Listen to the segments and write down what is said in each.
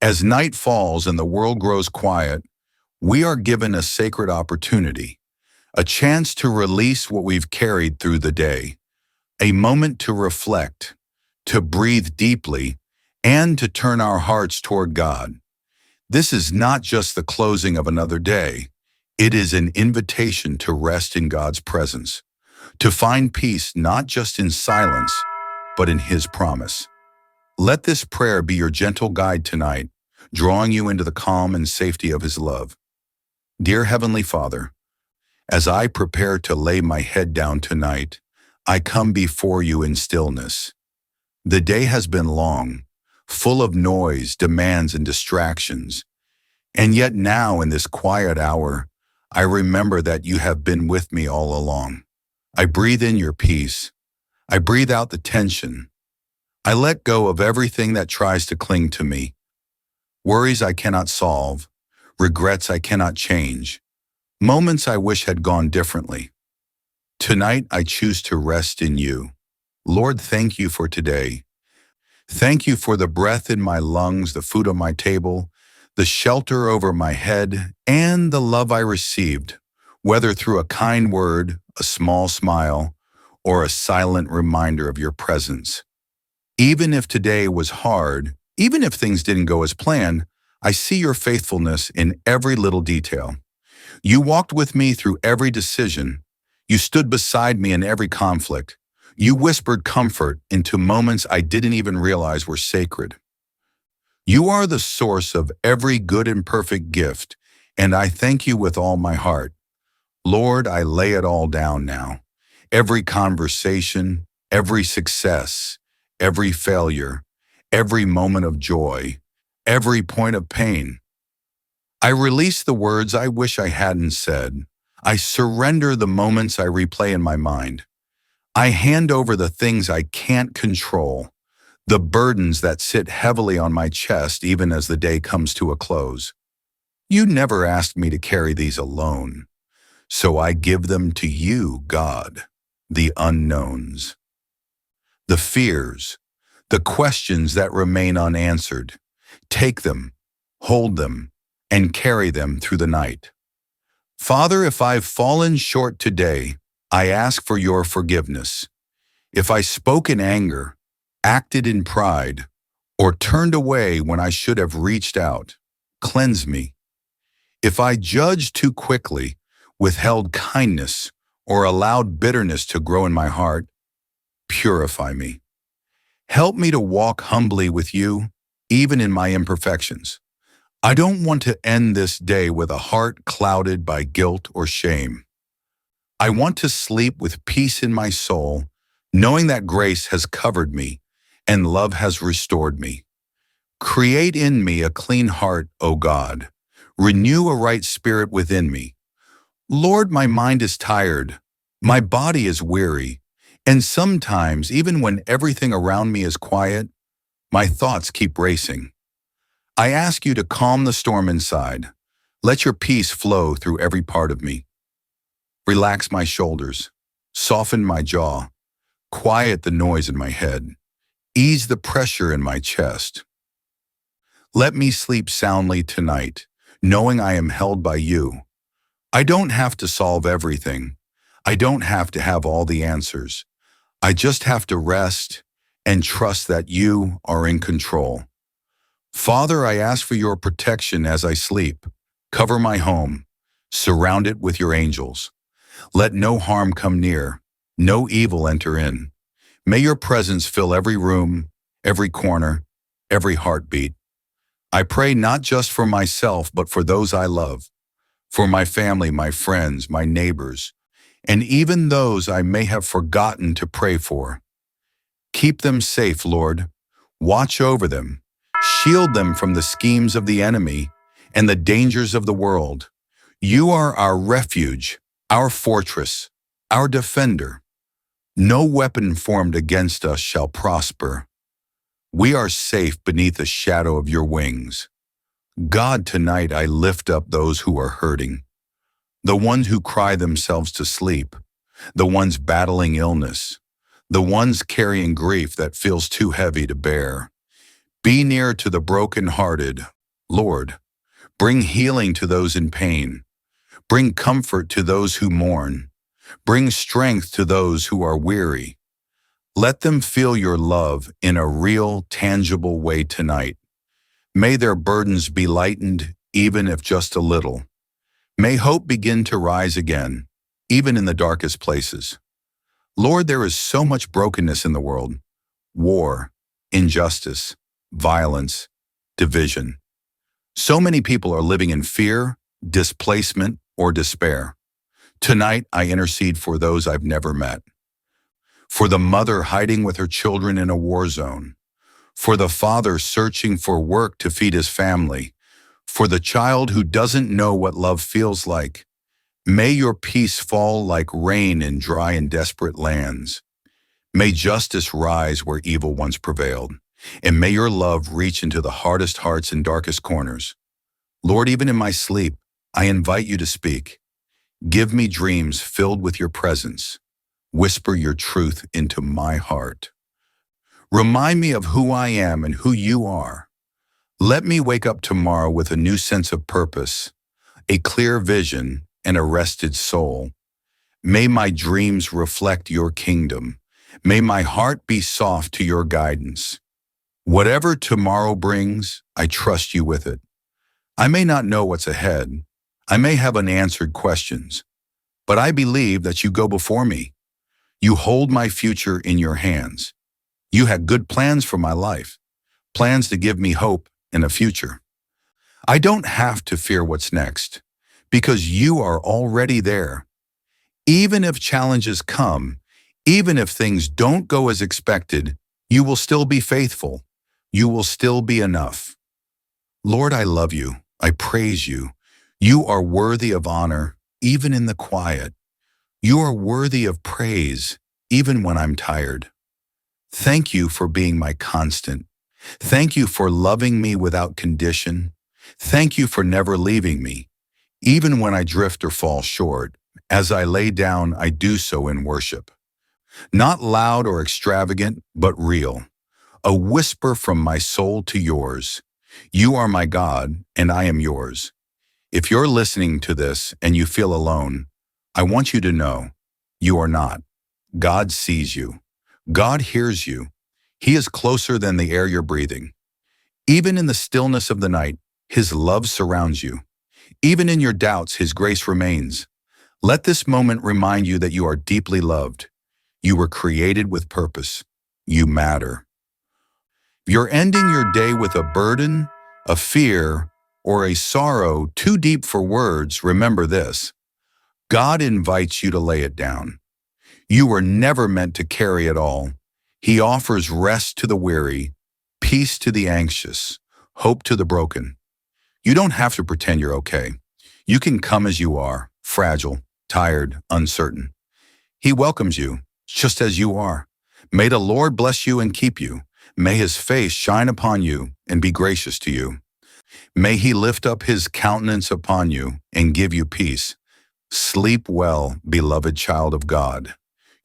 As night falls and the world grows quiet, we are given a sacred opportunity, a chance to release what we've carried through the day, a moment to reflect, to breathe deeply, and to turn our hearts toward God. This is not just the closing of another day. It is an invitation to rest in God's presence, to find peace not just in silence, but in His promise. Let this prayer be your gentle guide tonight, drawing you into the calm and safety of His love. Dear Heavenly Father, as I prepare to lay my head down tonight, I come before you in stillness. The day has been long, full of noise, demands, and distractions. And yet now, in this quiet hour, I remember that you have been with me all along. I breathe in your peace. I breathe out the tension. I let go of everything that tries to cling to me. Worries I cannot solve, regrets I cannot change, moments I wish had gone differently. Tonight I choose to rest in you. Lord, thank you for today. Thank you for the breath in my lungs, the food on my table, the shelter over my head, and the love I received, whether through a kind word, a small smile, or a silent reminder of your presence. Even if today was hard, even if things didn't go as planned, I see your faithfulness in every little detail. You walked with me through every decision. You stood beside me in every conflict. You whispered comfort into moments I didn't even realize were sacred. You are the source of every good and perfect gift, and I thank you with all my heart. Lord, I lay it all down now. Every conversation, every success, every failure, every moment of joy, every point of pain. I release the words I wish I hadn't said. I surrender the moments I replay in my mind. I hand over the things I can't control, the burdens that sit heavily on my chest even as the day comes to a close. You never asked me to carry these alone, so I give them to you, God, the unknowns, the fears, the questions that remain unanswered. Take them, hold them, and carry them through the night. Father, if I've fallen short today, I ask for your forgiveness. If I spoke in anger, acted in pride, or turned away when I should have reached out, cleanse me. If I judged too quickly, withheld kindness, or allowed bitterness to grow in my heart, purify me. Help me to walk humbly with you, even in my imperfections. I don't want to end this day with a heart clouded by guilt or shame. I want to sleep with peace in my soul, knowing that grace has covered me and love has restored me. Create in me a clean heart, O God. Renew a right spirit within me. Lord, my mind is tired, my body is weary, and sometimes, even when everything around me is quiet, my thoughts keep racing. I ask you to calm the storm inside. Let your peace flow through every part of me. Relax my shoulders, soften my jaw, quiet the noise in my head, ease the pressure in my chest. Let me sleep soundly tonight, knowing I am held by you. I don't have to solve everything. I don't have to have all the answers. I just have to rest and trust that you are in control. Father, I ask for your protection as I sleep. Cover my home. Surround it with your angels. Let no harm come near, no evil enter in. May your presence fill every room, every corner, every heartbeat. I pray not just for myself, but for those I love, for my family, my friends, my neighbors, and even those I may have forgotten to pray for. Keep them safe, Lord. Watch over them. Shield them from the schemes of the enemy and the dangers of the world. You are our refuge, our fortress, our defender. No weapon formed against us shall prosper. We are safe beneath the shadow of your wings. God, tonight I lift up those who are hurting, the ones who cry themselves to sleep, the ones battling illness, the ones carrying grief that feels too heavy to bear. Be near to the brokenhearted, Lord. Bring healing to those in pain. Bring comfort to those who mourn. Bring strength to those who are weary. Let them feel your love in a real, tangible way tonight. May their burdens be lightened, even if just a little. May hope begin to rise again, even in the darkest places. Lord, there is so much brokenness in the world. War, injustice, violence, division. So many people are living in fear, displacement, or despair. Tonight, I intercede for those I've never met. For the mother hiding with her children in a war zone. For the father searching for work to feed his family. For the child who doesn't know what love feels like. May your peace fall like rain in dry and desperate lands. May justice rise where evil once prevailed. And may your love reach into the hardest hearts and darkest corners. Lord, even in my sleep, I invite you to speak. Give me dreams filled with your presence. Whisper your truth into my heart. Remind me of who I am and who you are. Let me wake up tomorrow with a new sense of purpose, a clear vision, and a rested soul. May my dreams reflect your kingdom. May my heart be soft to your guidance. Whatever tomorrow brings, I trust you with it. I may not know what's ahead. I may have unanswered questions, but I believe that you go before me. You hold my future in your hands. You had good plans for my life, plans to give me hope and a future. I don't have to fear what's next, because you are already there. Even if challenges come, even if things don't go as expected, you will still be faithful. You will still be enough. Lord, I love you. I praise you. You are worthy of honor, even in the quiet. You are worthy of praise, even when I'm tired. Thank you for being my constant. Thank you for loving me without condition. Thank you for never leaving me, even when I drift or fall short. As I lay down, I do so in worship. Not loud or extravagant, but real. A whisper from my soul to yours. You are my God, and I am yours. If you're listening to this and you feel alone, I want you to know you are not. God sees you. God hears you. He is closer than the air you're breathing. Even in the stillness of the night, His love surrounds you. Even in your doubts, His grace remains. Let this moment remind you that you are deeply loved. You were created with purpose. You matter. If you're ending your day with a burden, a fear, or a sorrow too deep for words, remember this. God invites you to lay it down. You were never meant to carry it all. He offers rest to the weary, peace to the anxious, hope to the broken. You don't have to pretend you're okay. You can come as you are, fragile, tired, uncertain. He welcomes you, just as you are. May the Lord bless you and keep you. May His face shine upon you and be gracious to you. May He lift up His countenance upon you and give you peace. Sleep well, beloved child of God.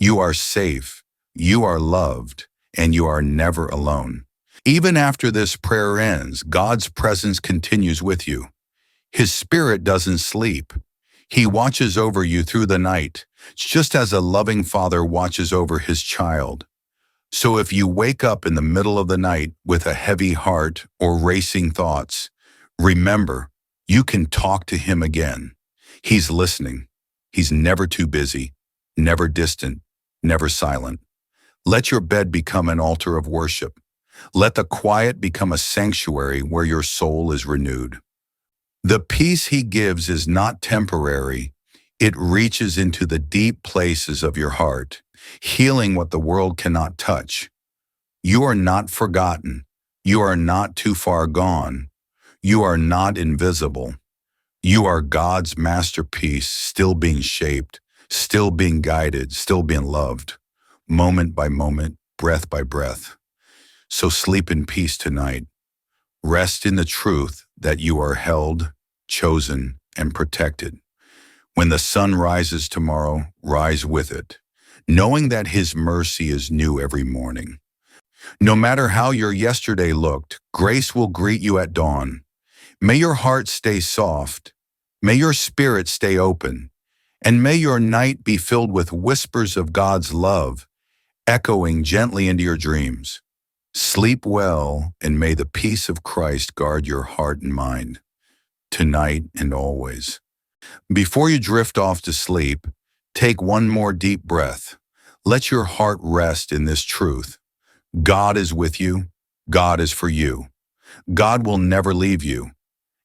You are safe, you are loved, and you are never alone. Even after this prayer ends, God's presence continues with you. His Spirit doesn't sleep. He watches over you through the night, just as a loving father watches over his child. So if you wake up in the middle of the night with a heavy heart or racing thoughts, remember, you can talk to Him again. He's listening. He's never too busy, never distant, never silent. Let your bed become an altar of worship. Let the quiet become a sanctuary where your soul is renewed. The peace He gives is not temporary. It reaches into the deep places of your heart, healing what the world cannot touch. You are not forgotten. You are not too far gone. You are not invisible. You are God's masterpiece, still being shaped, still being guided, still being loved, moment by moment, breath by breath. So sleep in peace tonight. Rest in the truth that you are held, chosen, and protected. When the sun rises tomorrow, rise with it, knowing that His mercy is new every morning. No matter how your yesterday looked, grace will greet you at dawn. May your heart stay soft. May your spirit stay open. And may your night be filled with whispers of God's love, echoing gently into your dreams. Sleep well, and may the peace of Christ guard your heart and mind, tonight and always. Before you drift off to sleep, take one more deep breath. Let your heart rest in this truth. God is with you. God is for you. God will never leave you.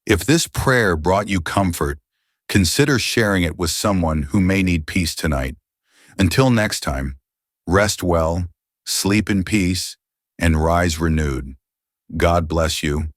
If this prayer brought you comfort, consider sharing it with someone who may need peace tonight. Until next time, rest well, sleep in peace, and rise renewed. God bless you.